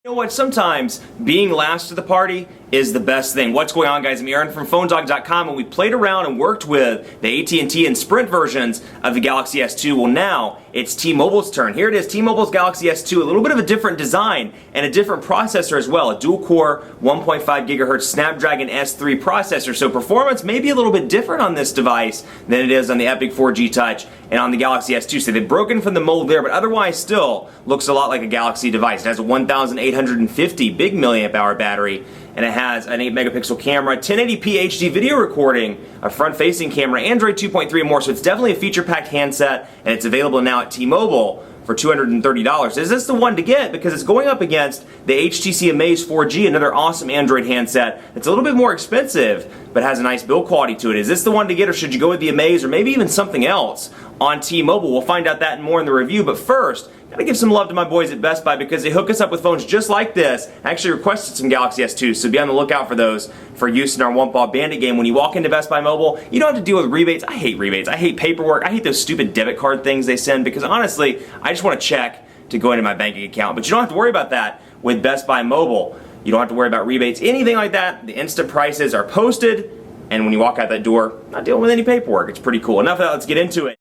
You know what, sometimes being last to the party is the best thing. What's going on, guys? I'm Aaron from PhoneDog.com, and we played around and worked with the AT&T and Sprint versions of the Galaxy S2. Well, now it's T-Mobile's turn. Here it is, T-Mobile's Galaxy S2, a little bit of a different design and a different processor as well, a dual-core 1.5 gigahertz Snapdragon S3 processor. So performance may be a little bit different on this device than it is on the Epic 4G Touch and on the Galaxy S2. So they've broken from the mold there, but otherwise still looks a lot like a Galaxy device. It has a 1,850 big milliamp hour battery, and it has an 8 megapixel camera, 1080p HD video recording, a front-facing camera, Android 2.3 and more. So it's definitely a feature-packed handset, and it's available now at T-Mobile for $230. Is this the one to get? Because it's going up against the HTC Amaze 4G, another awesome Android handset. It's a little bit more expensive, but has a nice build quality to it. Is this the one to get, or should you go with the Amaze, or maybe even something else on T-Mobile? We'll find out that and more in the review, but first, gotta give some love to my boys at Best Buy because they hook us up with phones just like this. I actually requested some Galaxy S2s, so be on the lookout for those for use in our One Ball Bandit game. When you walk into Best Buy Mobile, you don't have to deal with rebates. I hate rebates. I hate paperwork. I hate those stupid debit card things they send because honestly, I just want to check to go into my banking account. But you don't have to worry about that with Best Buy Mobile. You don't have to worry about rebates, anything like that. The instant prices are posted, and when you walk out that door, not dealing with any paperwork. It's pretty cool. Enough of that, let's get into it.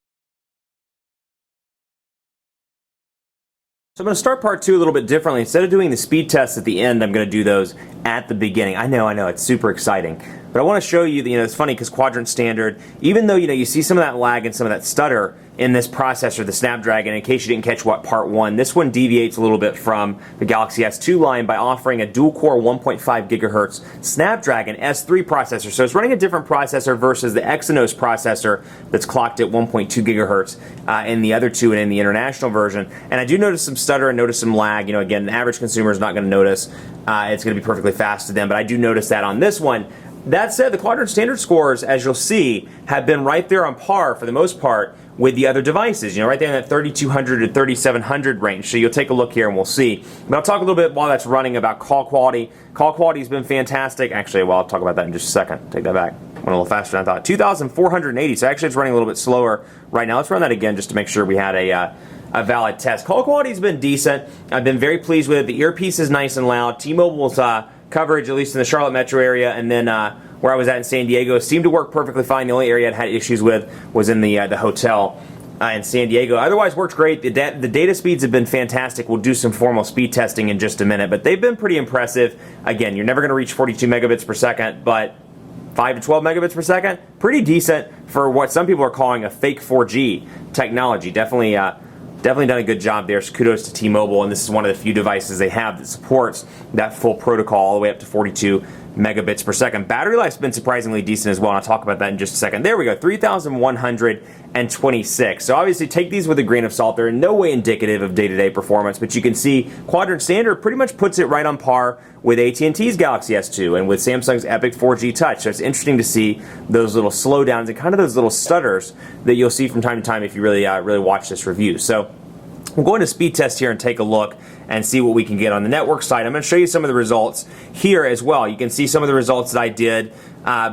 So I'm going to start part two a little bit differently. Instead of doing the speed tests at the end, I'm going to do those at the beginning. I know, it's super exciting. But I want to show you that, it's funny because quadrant standard, even though, you see some of that lag and some of that stutter in this processor, the Snapdragon, in case you didn't catch what part one, this one deviates a little bit from the Galaxy S2 line by offering a dual-core 1.5 gigahertz Snapdragon S3 processor. So it's running a different processor versus the Exynos processor that's clocked at 1.2 gigahertz in the other two and in the international version. And I do notice some stutter and notice some lag. Again, an average consumer is not going to notice. It's going to be perfectly fast to them, but I do notice that on this one. That said, the quadrant standard scores, as you'll see, have been right there on par for the most part with the other devices, right there in that 3200 to 3700 range. So you'll take a look here and we'll see. But I'll talk a little bit while that's running about call quality. Call quality has been fantastic. Actually, well, I'll talk about that in just a second. Take that back. Went a little faster than I thought. 2,480, so actually it's running a little bit slower right now. Let's run that again just to make sure we had a valid test. Call quality has been decent. I've been very pleased with it. The earpiece is nice and loud. T-Mobile's coverage, at least in the Charlotte metro area, and then where I was at in San Diego, seemed to work perfectly fine. The only area I'd had issues with was in the hotel in San Diego. Otherwise, worked great. The data speeds have been fantastic. We'll do some formal speed testing in just a minute, but they've been pretty impressive. Again, you're never going to reach 42 megabits per second, but 5 to 12 megabits per second, pretty decent for what some people are calling a fake 4G technology. Definitely done a good job there, so kudos to T-Mobile, and this is one of the few devices they have that supports that full protocol all the way up to 42 megabits per second. Battery life's been surprisingly decent as well, and I'll talk about that in just a second. There we go, 3,126. So obviously take these with a grain of salt. They're in no way indicative of day-to-day performance, but you can see quadrant standard pretty much puts it right on par with AT&T's Galaxy S2 and with Samsung's Epic 4G Touch. So it's interesting to see those little slowdowns and kind of those little stutters that you'll see from time to time if you really watch this review. So we'll go into speed test here and take a look and see what we can get on the network side. I'm going to show you some of the results here as well. You can see some of the results that I did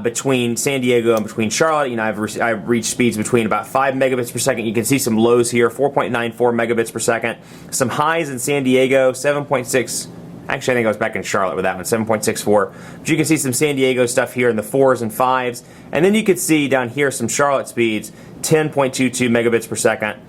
between San Diego and between Charlotte. I've reached speeds between about 5 megabits per second. You can see some lows here, 4.94 megabits per second. Some highs in San Diego, 7.6. Actually, I think I was back in Charlotte with that one, 7.64. But you can see some San Diego stuff here in the 4s and 5s. And then you can see down here some Charlotte speeds, 10.22 megabits per second.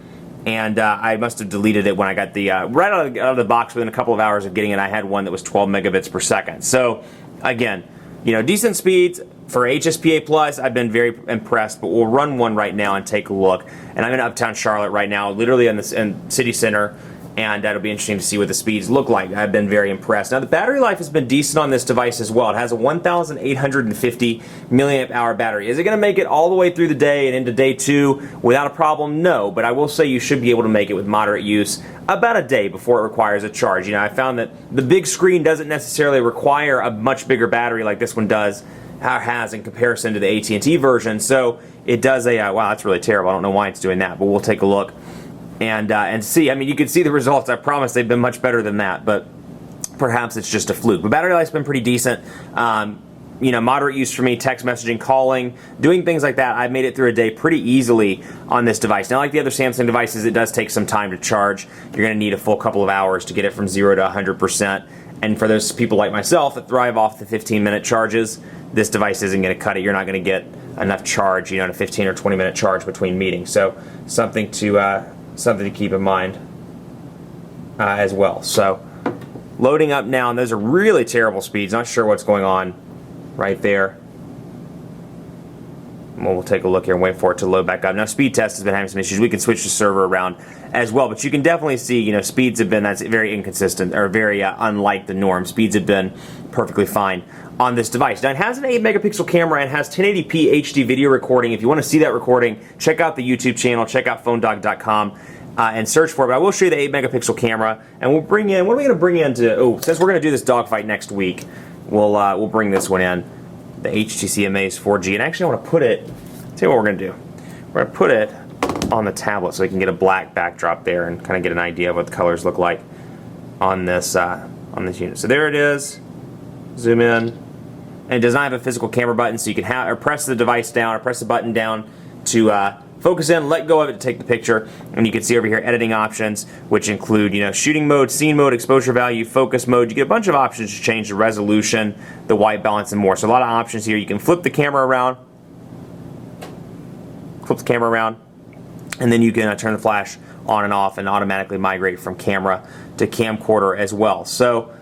And I must have deleted it when I got the, right out of the box within a couple of hours of getting it, I had one that was 12 megabits per second. So, again, decent speeds for HSPA Plus. I've been very impressed, but we'll run one right now and take a look. And I'm in Uptown Charlotte right now, literally in City Center. And that'll be interesting to see what the speeds look like. I've been very impressed. Now, the battery life has been decent on this device as well. It has a 1,850 milliamp hour battery. Is it going to make it all the way through the day and into day two without a problem? No, but I will say you should be able to make it with moderate use about a day before it requires a charge. I found that the big screen doesn't necessarily require a much bigger battery like this one has in comparison to the AT&T version. So it does wow, that's really terrible. I don't know why it's doing that, but we'll take a look and see. You can see the results. I promise they've been much better than that, but perhaps it's just a fluke. But battery life's been pretty decent. Moderate use for me, text messaging, calling, doing things like that. I've made it through a day pretty easily on this device. Now, like the other Samsung devices, it does take some time to charge. You're going to need a full couple of hours to get it from 0 to 100%. And for those people like myself that thrive off the 15-minute charges, this device isn't going to cut it. You're not going to get enough charge, in a 15 or 20-minute charge between meetings. So something to keep in mind as well. So loading up now, and those are really terrible speeds. Not sure what's going on right there. Well, we'll take a look here and wait for it to load back up. Now, speed test has been having some issues. We can switch the server around as well, but you can definitely see, speeds have been, that's very inconsistent, or very unlike the norm. Speeds have been perfectly fine on this device. Now, it has an 8-megapixel camera and has 1080p HD video recording. If you want to see that recording, check out the YouTube channel, check out phonedog.com, and search for it. But I will show you the 8-megapixel camera, and we'll bring in, what are we going to bring in to, since we're going to do this dogfight next week, we'll bring this one in. The HTC Amaze 4G, and actually I want to put it, tell you what we're going to do. We're going to put it on the tablet so we can get a black backdrop there and kind of get an idea of what the colors look like on this unit. So there it is. Zoom in. And it does not have a physical camera button, so you can or press the device down or press the button down to focus in, let go of it to take the picture, and you can see over here editing options, which include shooting mode, scene mode, exposure value, focus mode. You get a bunch of options to change the resolution, the white balance, and more. So a lot of options here. You can flip the camera around, and then you can turn the flash on and off and automatically migrate from camera to camcorder as well. So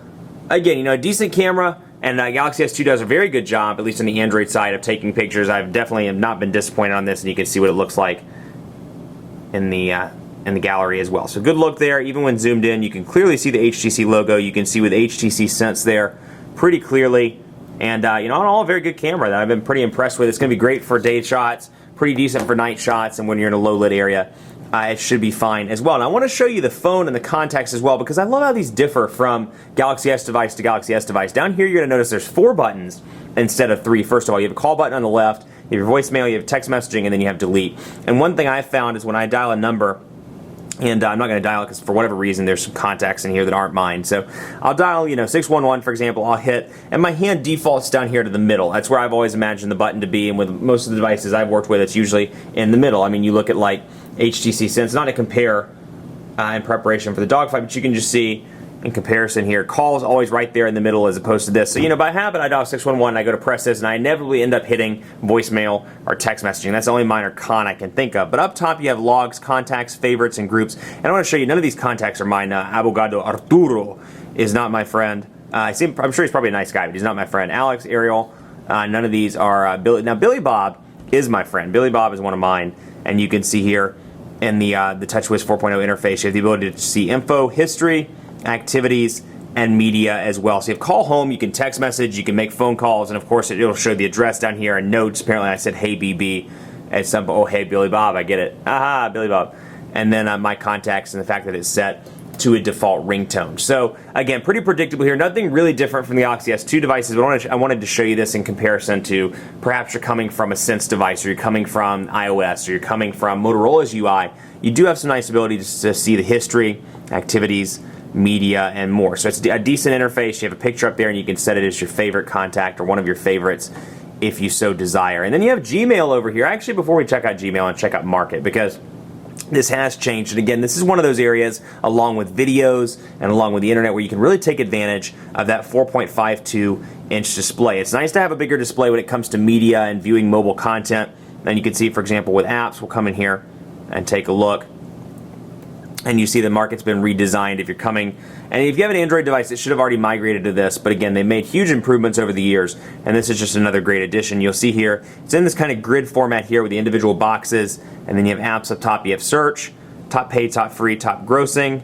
again, a decent camera. And Galaxy S2 does a very good job, at least on the Android side, of taking pictures. I've definitely not been disappointed on this, and you can see what it looks like in the gallery as well. So good look there. Even when zoomed in, you can clearly see the HTC logo. You can see with HTC Sense there pretty clearly. And all a very good camera that I've been pretty impressed with. It's going to be great for day shots, pretty decent for night shots, and when you're in a low lit area, it should be fine as well. And I want to show you the phone and the contacts as well, because I love how these differ from Galaxy S device to Galaxy S device. Down here, you're going to notice there's 4 buttons instead of 3. First of all, you have a call button on the left, you have your voicemail, you have text messaging, and then you have delete. And one thing I found is when I dial a number, and I'm not going to dial it because for whatever reason there's some contacts in here that aren't mine. So I'll dial 611 for example, I'll hit, and my hand defaults down here to the middle. That's where I've always imagined the button to be, and with most of the devices I've worked with, it's usually in the middle. I mean, you look at like HTC Sense, not to compare in preparation for the dogfight, but you can just see in comparison here, calls always right there in the middle as opposed to this. So by habit I dial 611, I go to press this, and I inevitably end up hitting voicemail or text messaging. That's the only minor con I can think of. But up top you have logs, contacts, favorites, and groups. And I want to show you, none of these contacts are mine. Abogado Arturo is not my friend. I'm sure he's probably a nice guy, but he's not my friend. Alex, Ariel, none of these are Billy. Now Billy Bob is my friend. Billy Bob is one of mine, and you can see here in the TouchWiz 4.0 interface, you have the ability to see info, history, activities, and media as well. So you have call home, you can text message, you can make phone calls, and of course it'll show the address down here and notes. Apparently I said hey BB at some, oh hey Billy Bob, I get it. Aha, Billy Bob. And then my contacts, and the fact that it's set to a default ringtone. So again, pretty predictable here. Nothing really different from the Galaxy S2 devices, but I wanted to show you this in comparison to perhaps you're coming from a Sense device, or you're coming from iOS, or you're coming from Motorola's UI. You do have some nice ability to see the history, activities, media, and more. So it's a decent interface. You have a picture up there, and you can set it as your favorite contact or one of your favorites if you so desire. And then you have Gmail over here. Actually, before we check out Gmail, and check out Market, because this has changed. And again, this is one of those areas, along with videos and along with the internet, where you can really take advantage of that 4.52-inch display. It's nice to have a bigger display when it comes to media and viewing mobile content. And you can see, for example, with apps, we'll come in here and take a look. And you see the Market's been redesigned. If you're coming, and if you have an Android device, it should have already migrated to this. But again, they made huge improvements over the years, and this is just another great addition. You'll see here, it's in this kind of grid format here with the individual boxes, and then you have apps up top. You have search, top paid, top free, top grossing,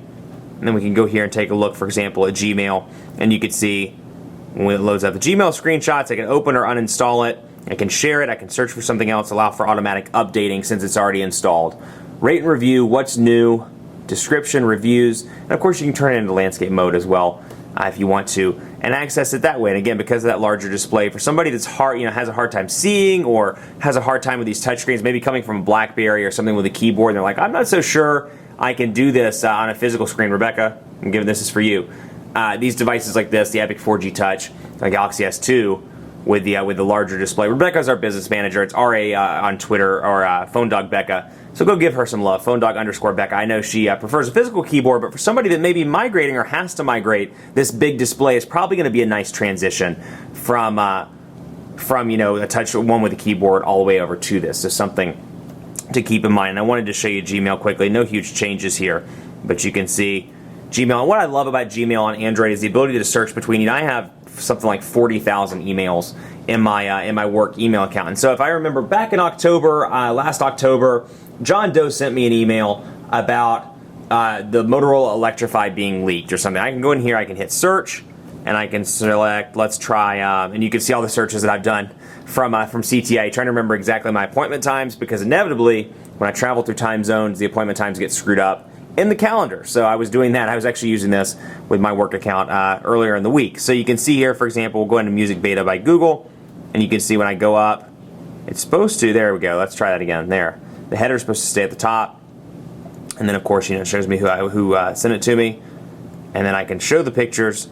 and then we can go here and take a look, for example, at Gmail, and you can see when it loads up the Gmail screenshots, I can open or uninstall it, I can share it, I can search for something else, allow for automatic updating since it's already installed. Rate and review, what's new, description, reviews, and of course you can turn it into landscape mode as well if you want to, and access it that way. And again, because of that larger display, for somebody that's has a hard time seeing, or has a hard time with these touchscreens, maybe coming from a BlackBerry or something with a keyboard, and they're like, I'm not so sure I can do this on a physical screen. Rebecca, I'm giving this is for you. These devices like this, the Epic 4G Touch, the Galaxy S2, with the larger display. Rebecca's our business manager. It's RA on Twitter, or Phone Dog Becca. So go give her some love, PhoneDog_Becca. I know she prefers a physical keyboard, but for somebody that may be migrating or has to migrate, this big display is probably going to be a nice transition from you know, a touch one with a keyboard all the way over to this. So something to keep in mind. And I wanted to show you Gmail quickly. No huge changes here, but you can see Gmail. And what I love about Gmail on Android is the ability to search between, you know, I have something like 40,000 emails in my work email account. And so if I remember back in October, last October, John Doe sent me an email about the Motorola Electrify being leaked or something. I can go in here, I can hit search, and I can select, let's try, and you can see all the searches that I've done from CTA, trying to remember exactly my appointment times, because inevitably, when I travel through time zones, the appointment times get screwed up in the calendar. So I was doing that. I was actually using this with my work account earlier in the week. So you can see here, for example, we'll go into Music Beta by Google, and you can see when I go up, it's supposed to, there we go, let's try that again, there. The header is supposed to stay at the top, and then of course, you know, it shows me who sent it to me, and then I can show the pictures,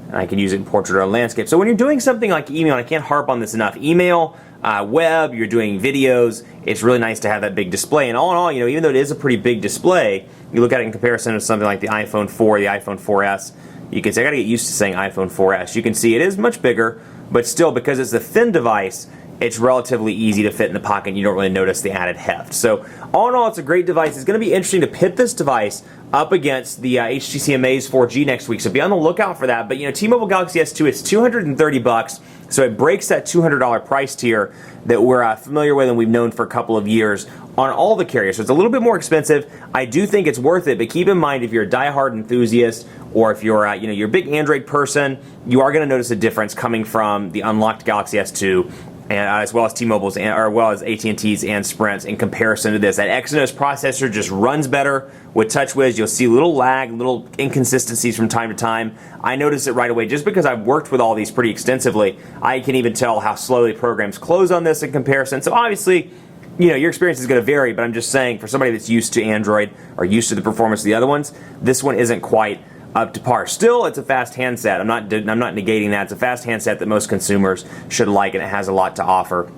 and I can use it in portrait or landscape. So when you're doing something like email, and I can't harp on this enough, email, web, you're doing videos, it's really nice to have that big display. And all in all, you know, even though it is a pretty big display, you look at it in comparison to something like the iPhone 4, the iPhone 4S, you can say, I gotta get used to saying iPhone 4S. You can see it is much bigger, but still, because it's a thin device, it's relatively easy to fit in the pocket and you don't really notice the added heft. So all in all, it's a great device. It's going to be interesting to pit this device up against the HTC Amaze 4G next week, so be on the lookout for that. But you know, T-Mobile Galaxy S2, it's $230, so it breaks that $200 price tier that we're familiar with and we've known for a couple of years on all the carriers. So it's a little bit more expensive. I do think it's worth it, but keep in mind, if you're a diehard enthusiast or if you're you know, you're a big Android person, you are going to notice a difference coming from the unlocked Galaxy S2 and as well as T-Mobile's, or well as AT&T's and Sprint's in comparison to this. That Exynos processor just runs better with TouchWiz. You'll see little lag, little inconsistencies from time to time. I notice it right away just because I've worked with all these pretty extensively. I can even tell how slowly programs close on this in comparison. So obviously, you know, your experience is going to vary, but I'm just saying for somebody that's used to Android or used to the performance of the other ones, this one isn't quite up to par. Still, it's a fast handset. I'm not negating that. It's a fast handset that most consumers should like, and it has a lot to offer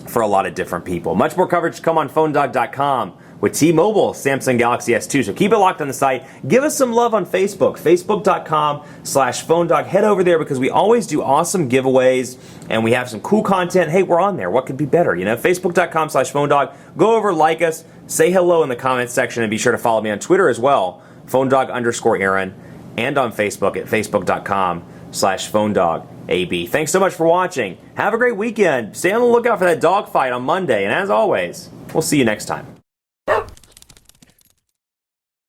for a lot of different people. Much more coverage to come on PhoneDog.com with T-Mobile Samsung Galaxy S2. So keep it locked on the site. Give us some love on Facebook, Facebook.com/PhoneDog. Head over there because we always do awesome giveaways and we have some cool content. Hey, we're on there. What could be better? You know, Facebook.com/PhoneDog. Go over, like us, say hello in the comments section, and be sure to follow me on Twitter as well, PhoneDog_Aaron. And on Facebook at Facebook.com/PhoneDogAB. Thanks so much for watching. Have a great weekend. Stay on the lookout for that dogfight on Monday. And as always, we'll see you next time.